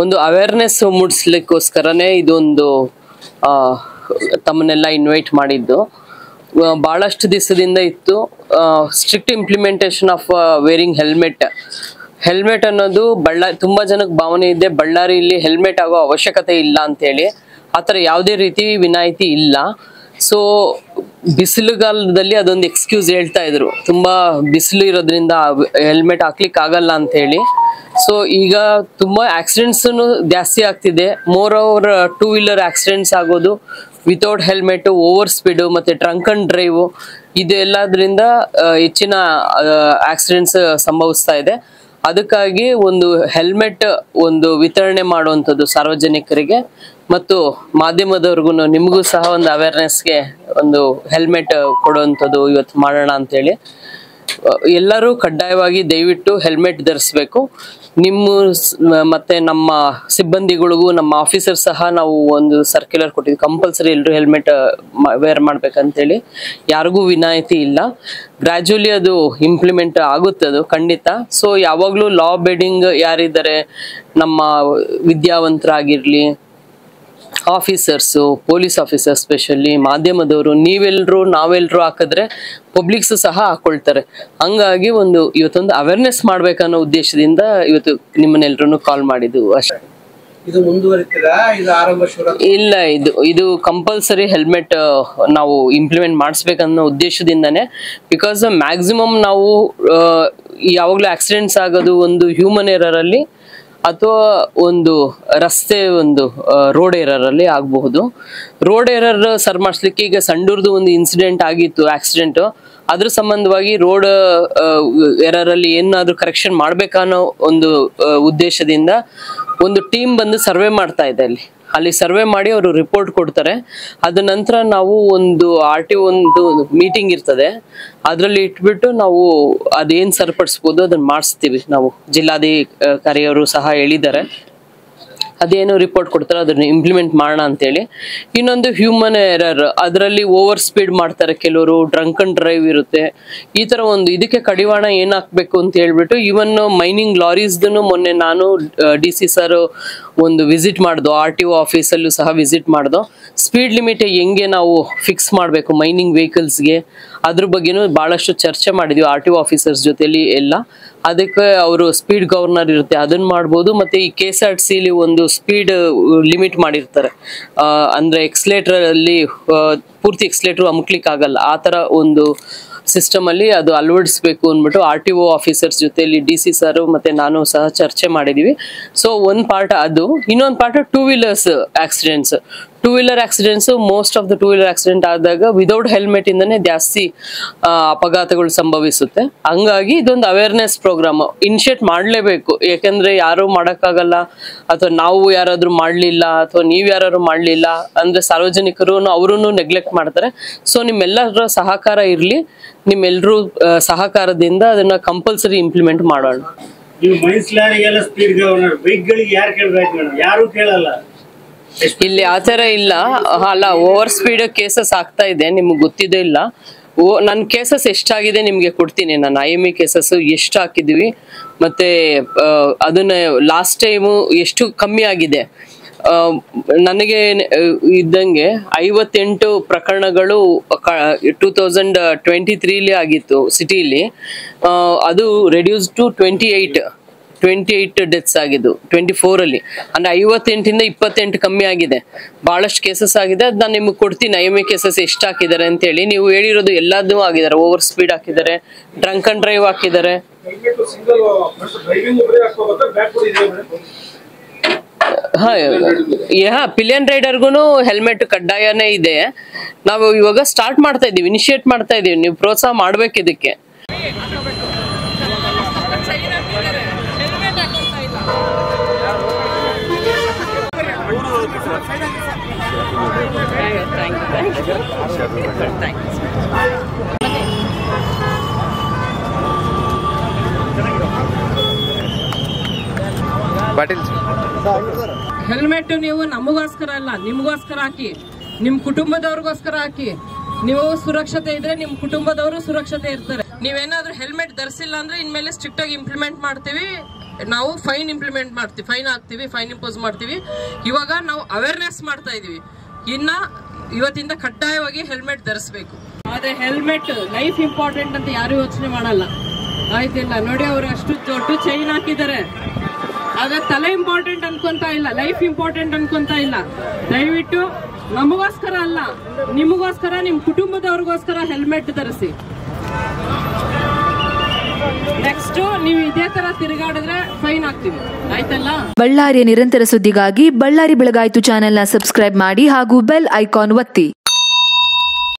ಒಂದು ಅವೇರ್ನೆಸ್ ಮೂಡಿಸ್ಲಿಕ್ಕೋಸ್ಕರನೇ ಇದೊಂದು ತಮ್ಮನ್ನೆಲ್ಲ ಇನ್ವೈಟ್ ಮಾಡಿದ್ದು. ಬಹಳಷ್ಟು ದಿವಸದಿಂದ ಇತ್ತು strict implementation of varying helmet ಅನ್ನೋದು ತುಂಬಾ ಜನಕ್ಕೆ ಭಾವನೆ ಇದೆ ಬಳ್ಳಾರಿಯಲ್ಲಿ ಹೆಲ್ಮೆಟ್ ಆಗೋ ಅವಶ್ಯಕತೆ ಇಲ್ಲ ಅಂತೇಳಿ. ಆ ಥರ ಯಾವುದೇ ರೀತಿ ವಿನಾಯಿತಿ ಇಲ್ಲ. ಸೊ ಬಿಸಿಲುಗಾಲದಲ್ಲಿ ಅದೊಂದು ಎಕ್ಸ್ಕ್ಯೂಸ್ ಹೇಳ್ತಾ ಇದ್ರು, ತುಂಬಾ ಬಿಸಿಲು ಇರೋದ್ರಿಂದ ಹೆಲ್ಮೆಟ್ ಹಾಕ್ಲಿಕ್ಕೆ ಆಗಲ್ಲ ಅಂತ ಹೇಳಿ. ಸೊ ಈಗ ತುಂಬಾ ಆಕ್ಸಿಡೆಂಟ್ಸ್ ಜಾಸ್ತಿ ಆಗ್ತಿದೆ. ಮೋರ್ ಓವರ್ 2 ವೀಲರ್ ಆಕ್ಸಿಡೆಂಟ್ಸ್ ಆಗೋದು ವಿತೌಟ್ ಹೆಲ್ಮೆಟ್, ಓವರ್ ಸ್ಪೀಡ್ ಮತ್ತೆ ಡ್ರಂಕ್ ಅಂಡ್ ಡ್ರೈವ್ ಇದೆಲ್ಲದ್ರಿಂದ ಹೆಚ್ಚಿನ ಆಕ್ಸಿಡೆಂಟ್ಸ್ ಸಂಭವಿಸ್ತಾ ಇದೆ. ಅದಕ್ಕಾಗಿ ಒಂದು ಹೆಲ್ಮೆಟ್ ಒಂದು ವಿತರಣೆ ಮಾಡುವಂಥದ್ದು ಸಾರ್ವಜನಿಕರಿಗೆ ಮತ್ತು ಮಾಧ್ಯಮದವ್ರಿಗೂ ನಿಮಗೂ ಸಹ ಒಂದು ಅವೇರ್ನೆಸ್ಗೆ ಒಂದು ಹೆಲ್ಮೆಟ್ ಕೊಡುವಂಥದ್ದು ಇವತ್ತು ಮಾಡೋಣ ಅಂತೇಳಿ. ಎಲ್ಲರೂ ಕಡ್ಡಾಯವಾಗಿ ದಯವಿಟ್ಟು ಹೆಲ್ಮೆಟ್ ಧರಿಸ್ಬೇಕು. ಮತ್ತೆ ನಮ್ಮ ಸಿಬ್ಬಂದಿಗಳಿಗೂ ನಮ್ಮ ಆಫೀಸರ್ ಸಹ ನಾವು ಒಂದು ಸರ್ಕ್ಯುಲರ್ ಕೊಟ್ಟಿದ್ವಿ, ಕಂಪಲ್ಸರಿ ಎಲ್ಲರೂ ಹೆಲ್ಮೆಟ್ ವೇರ್ ಮಾಡ್ಬೇಕಂತೇಳಿ. ಯಾರಿಗೂ ವಿನಾಯಿತಿ ಇಲ್ಲ. ಗ್ರ್ಯಾಜುವಲಿ ಅದು ಇಂಪ್ಲಿಮೆಂಟ್ ಆಗುತ್ತೆ, ಅದು ಖಂಡಿತ. ಸೊ ಯಾವಾಗಲೂ ಲಾ ಅಬೇಡಿಂಗ್ ಯಾರಿದ್ದಾರೆ, ನಮ್ಮ ವಿದ್ಯಾವಂತರಾಗಿರ್ಲಿ, ಆಫೀಸರ್ಸು, ಪೊಲೀಸ್ ಆಫೀಸರ್, ಸ್ಪೆಷಲಿ ಮಾಧ್ಯಮದವರು, ನಾವೆಲ್ಲರೂ ಹಾಕಿದ್ರೆ ಪಬ್ಲಿಕ್ಸ್ ಸಹ ಹಾಕೊಳ್ತಾರೆ. ಹಂಗಾಗಿ ಇವತ್ತೊಂದು ಅವೇರ್ನೆಸ್ ಮಾಡ್ಬೇಕನ್ನೋ ಉದ್ದೇಶದಿಂದ ಇವತ್ತು ನಿಮ್ಮನ್ನೆಲ್ಲರೂ ಕಾಲ್ ಮಾಡಿದ್ದು ಅಷ್ಟೇ. ಇಲ್ಲ, ಇದು ಕಂಪಲ್ಸರಿ ಹೆಲ್ಮೆಟ್ ನಾವು ಇಂಪ್ಲಿಮೆಂಟ್ ಮಾಡಿಸ್ಬೇಕನ್ನೋ ಉದ್ದೇಶದಿಂದನೇ. ಬಿಕಾಸ್ ಮ್ಯಾಕ್ಸಿಮಮ್ ನಾವು ಯಾವಾಗಲೂ ಆಕ್ಸಿಡೆಂಟ್ಸ್ ಆಗೋದು ಒಂದು ಹ್ಯೂಮನ್ ಎರರ್ ಅಲ್ಲಿ ಅಥವಾ ಒಂದು ರಸ್ತೆ ರೋಡ್ ಎರರ್ ಅಲ್ಲಿ ಆಗಬಹುದು. ರೋಡ್ ಎರರ್ ಸರ್ ಮಾಡಿಸ್ಲಿಕ್ಕೆ ಈಗ ಸಂಡೂರ್ದು ಒಂದು ಇನ್ಸಿಡೆಂಟ್ ಆಗಿತ್ತು, ಆಕ್ಸಿಡೆಂಟ್. ಅದ್ರ ಸಂಬಂಧವಾಗಿ ರೋಡ್ ಎರರ್ ಅಲ್ಲಿ ಏನಾದ್ರೂ ಕರೆಕ್ಷನ್ ಮಾಡ್ಬೇಕನ್ನೋ ಒಂದು ಉದ್ದೇಶದಿಂದ ಒಂದು ಟೀಮ್ ಬಂದು ಸರ್ವೆ ಮಾಡ್ತಾ ಇದೆ. ಅಲ್ಲಿ ಸರ್ವೆ ಮಾಡಿ ಅವರು ರಿಪೋರ್ಟ್ ಕೊಡ್ತಾರೆ. ಅದ ನಂತರ ನಾವು ಒಂದು RTO ಒಂದು ಮೀಟಿಂಗ್ ಇರ್ತದೆ, ಅದರಲ್ಲಿ ಇಟ್ಬಿಟ್ಟು ನಾವು ಅದೇನ್ ಸರಿಪಡಿಸ್ಬೋದು ಅದನ್ನ ಮಾಡಿಸ್ತೀವಿ. ನಾವು ಜಿಲ್ಲಾಧಿಕಾರಿಯವರು ಸಹ ಹೇಳಿದ್ದಾರೆ, ಅದೇನು ರಿಪೋರ್ಟ್ ಕೊಡ್ತಾರೆ ಅದನ್ನ ಇಂಪ್ಲಿಮೆಂಟ್ ಮಾಡೋಣ ಅಂತೇಳಿ. ಇನ್ನೊಂದು ಹ್ಯೂಮನ್ ಎರರ್, ಅದರಲ್ಲಿ ಓವರ್ ಸ್ಪೀಡ್ ಮಾಡ್ತಾರೆ ಕೆಲವರು, ಡ್ರಂಕ್ ಅಂಡ್ ಡ್ರೈವ್ ಇರುತ್ತೆ. ಈ ತರ ಇದಕ್ಕೆ ಕಡಿವಾಣ ಏನ್ ಹಾಕ್ಬೇಕು ಅಂತ ಹೇಳ್ಬಿಟ್ಟು ಇವನ್ ಮೈನಿಂಗ್ ಲಾರೀಸ್ದು ಮೊನ್ನೆ ನಾನು DC ಸರ್ ಒಂದು ವಿಸಿಟ್ ಮಾಡ್ದು, RTO ಆಫೀಸಲ್ಲೂ ಸಹ ವಿಸಿಟ್ ಮಾಡ್ದು. ಸ್ಪೀಡ್ ಲಿಮಿಟ್ ಹೆಂಗೆ ನಾವು ಫಿಕ್ಸ್ ಮಾಡಬೇಕು ಮೈನಿಂಗ್ ವೆಹಿಕಲ್ಸ್ಗೆ, ಅದ್ರ ಬಗ್ಗೆನೂ ಬಹಳಷ್ಟು ಚರ್ಚೆ ಮಾಡಿದ್ವಿ RTO ಆಫೀಸರ್ಸ್ ಜೊತೆಲಿ ಎಲ್ಲ. ಅದಕ್ಕೆ ಅವರು ಸ್ಪೀಡ್ ಗವರ್ನರ್ ಇರುತ್ತೆ, ಅದನ್ನ ಮಾಡ್ಬೋದು. ಮತ್ತೆ ಈ KSRTCಲಿ ಒಂದು ಸ್ಪೀಡ್ ಲಿಮಿಟ್ ಮಾಡಿರ್ತಾರೆ, ಅಂದ್ರೆ ಎಕ್ಸ್ಲೇಟರ್ ಅಲ್ಲಿ ಪೂರ್ತಿ ಎಕ್ಸ್ಲೇಟರ್ ಅಮುಕ್ಲಿಕ್ಕೆ ಆಗಲ್ಲ, ಆ ತರ ಒಂದು ಸಿಸ್ಟಮ್ ಅಲ್ಲಿ ಅದು ಅಳವಡಿಸ್ಬೇಕು ಅಂದ್ಬಿಟ್ಟು RTO ಆಫೀಸರ್ಸ್ ಜೊತೆಲಿ DC ಸರ್ ಮತ್ತೆ ನಾನು ಸಹ ಚರ್ಚೆ ಮಾಡಿದೀವಿ. ಸೊ ಒಂದ್ ಪಾರ್ಟ್ ಅದು. ಇನ್ನೊಂದು part 2 wheelers accidents. 2 wheeler accidents, most of the 2 wheeler accident ಆದಾಗ ವಿದೌಟ್ ಹೆಲ್ಮೆಟ್ ಇಂದಾನೆ ಜಾಸ್ತಿ ಅಪಘಾತಗಳು ಸಂಭವಿಸುತ್ತೆ. ಹಂಗಾಗಿ ಇದೊಂದು ಅವೇರ್ನೆಸ್ ಪ್ರೋಗ್ರಾಮ್ ಇನಿಷಿಯೇಟ್ ಮಾಡ್ಲೇಬೇಕು. ಯಾಕಂದ್ರೆ ಯಾರು ಮಾಡಕ್ಕಾಗಲ್ಲ, ಅಥವಾ ನಾವು ಯಾರಾದ್ರೂ ಮಾಡ್ಲಿಲ್ಲ, ಅಥವಾ ನೀವ್ ಯಾರು ಮಾಡ್ಲಿಲ್ಲ ಅಂದ್ರೆ ಸಾರ್ವಜನಿಕರು ಅವರು ನೆಗ್ಲೆಕ್ಟ್ ಮಾಡ್ತಾರೆ. ಸೊ ನಿಮ್ಮೆಲ್ಲರ ಸಹಕಾರ ಇರ್ಲಿ, ನಿಮ್ಮೆಲ್ಲರೂ ಸಹಕಾರದಿಂದ ಅದನ್ನ ಕಂಪಲ್ಸರಿ ಇಂಪ್ಲಿಮೆಂಟ್ ಮಾಡೋಣ. ಇಲ್ಲಿ ಆತರ ಇಲ್ಲ ಅಲ್ಲ, ಓವರ್ ಸ್ಪೀಡ್ ಕೇಸಸ್ ಆಗ್ತಾ ಇದೆ, ನಿಮ್ಗೆ ಗೊತ್ತಿದೆ ಇಲ್ಲ. ನನ್ನ ಕೇಸಸ್ ಎಷ್ಟಾಗಿದೆ ನಿಮ್ಗೆ ಕೊಡ್ತೀನಿ. ನಾನು IME ಕೇಸಸ್ ಎಷ್ಟು ಹಾಕಿದ್ವಿ ಮತ್ತೆ ಅದನ್ನ ಲಾಸ್ಟ್ ಟೈಮು ಎಷ್ಟು ಕಮ್ಮಿ ಆಗಿದೆ. ನನಗೆ ಇದ್ದಂಗೆ 58 ಪ್ರಕರಣಗಳು 2023 ಆಗಿತ್ತು ಸಿಟಿಲಿ. ಅದು ರೆಡ್ಯೂಸ್ ಟು 28 ಡೆತ್ಸ್ ಆಗಿದ್ದು 24 ಅಲ್ಲಿ. ಅಂದ್ರೆ 58ಇಂದ 28 ಕಮ್ಮಿ ಆಗಿದೆ. ಬಹಳಷ್ಟು ಕೇಸಸ್ ಆಗಿದೆ. ಅದ್ ನಾನು ನಿಮ್ಗೆ ಕೊಡ್ತೀನಿ IME ಕೇಸಸ್ ಎಷ್ಟು ಹಾಕಿದ್ದಾರೆ ಅಂತ ಹೇಳಿ. ನೀವು ಹೇಳಿರೋದು ಎಲ್ಲದೂ ಆಗಿದ್ದಾರೆ. ಓವರ್ ಸ್ಪೀಡ್ ಹಾಕಿದ್ದಾರೆ, ಡ್ರಂಕ್ ಅಂಡ್ ಡ್ರೈವ್ ಹಾಕಿದ್ದಾರೆ. ಪಿಲಿಯನ್ ರೈಡರ್ಗು ಹೆಲ್ಮೆಟ್ ಕಡ್ಡಾಯನೇ ಇದೆ. ನಾವು ಇವಾಗ ಸ್ಟಾರ್ಟ್ ಮಾಡ್ತಾ ಇದೀವಿ, ಇನಿಷಿಯೇಟ್ ಮಾಡ್ತಾ ಇದೀವಿ. ನೀವು ಪ್ರೋತ್ಸಾಹ ಮಾಡ್ಬೇಕು ಇದಕ್ಕೆ. ಹೆಲ್ಮೆಟ್ ನೀವು ನಮಗೋಸ್ಕರ ಅಲ್ಲ, ನಿಮ್ಗೋಸ್ಕರ ಹಾಕಿ, ನಿಮ್ ಕುಟುಂಬದವ್ರಿಗೋಸ್ಕರ ಹಾಕಿ. ನೀವು ಸುರಕ್ಷತೆ ಇದ್ರೆ ನಿಮ್ ಕುಟುಂಬದವರು ಸುರಕ್ಷತೆ ಇರ್ತಾರೆ. ನೀವೇನಾದ್ರೂ ಹೆಲ್ಮೆಟ್ ಧರಿಸಿಲ್ಲ ಅಂದ್ರೆ ಇನ್ಮೇಲೆ ಸ್ಟ್ರಿಕ್ಟ್ ಆಗಿ ಇಂಪ್ಲಿಮೆಂಟ್ ಮಾಡ್ತೀವಿ. ನಾವು ಫೈನ್ ಇಂಪ್ಲಿಮೆಂಟ್ ಮಾಡ್ತೀವಿ, ಫೈನ್ ಹಾಕ್ತಿವಿ, ಫೈನ್ ಇಂಪೋಸ್ ಮಾಡ್ತೀವಿ. ಇವಾಗ ನಾವು ಅವೇರ್ನೆಸ್ ಮಾಡ್ತಾ ಇದೀವಿ. ಇನ್ನ ಇವತ್ತಿಂದ ಕಡ್ಡಾಯವಾಗಿ ಹೆಲ್ಮೆಟ್ ಧರಿಸಬೇಕು. ಆದ್ರೆ ಹೆಲ್ಮೆಟ್ ಲೈಫ್ ಇಂಪಾರ್ಟೆಂಟ್ ಅಂತ ಯಾರು ಯೋಚನೆ ಮಾಡಲ್ಲ, ಆಯ್ತಿಲ್ಲ. ನೋಡಿ ಅವ್ರು ಅಷ್ಟು ದೊಡ್ಡ ಚೈನ್ ಹಾಕಿದ್ದಾರೆ, ಆಗ ತಲೆ ಇಂಪಾರ್ಟೆಂಟ್ ಅನ್ಕೊಂತ ಇಲ್ಲ, ಲೈಫ್ ಇಂಪಾರ್ಟೆಂಟ್ ಅನ್ಕೊಂತ ಇಲ್ಲ. ದಯವಿಟ್ಟು ನಮಗೋಸ್ಕರ ಅಲ್ಲ, ನಿಮಗೋಸ್ಕರ, ನಿಮ್ ಕುಟುಂಬದವ್ರಿಗೋಸ್ಕರ ಹೆಲ್ಮೆಟ್ ಧರಿಸಿ. ನೆಕ್ಸ್ಟ್ ನೀವು ಇದೇ ತರ ತಿರುಗಾಡಿದ್ರೆ ಫೈನ್ ಹಾಕ್ತೀವಿ, ಆಯ್ತಲ್ಲ. ಬಳ್ಳಾರಿಯ ನಿರಂತರ ಸುದ್ದಿಗಾಗಿ ಬಳ್ಳಾರಿ ಬೆಳಗಾಯಿತು ಚಾನೆಲ್ನ ಸಬ್ಸ್ಕ್ರೈಬ್ ಮಾಡಿ ಹಾಗೂ ಬೆಲ್ ಐಕಾನ್ ಒತ್ತಿ.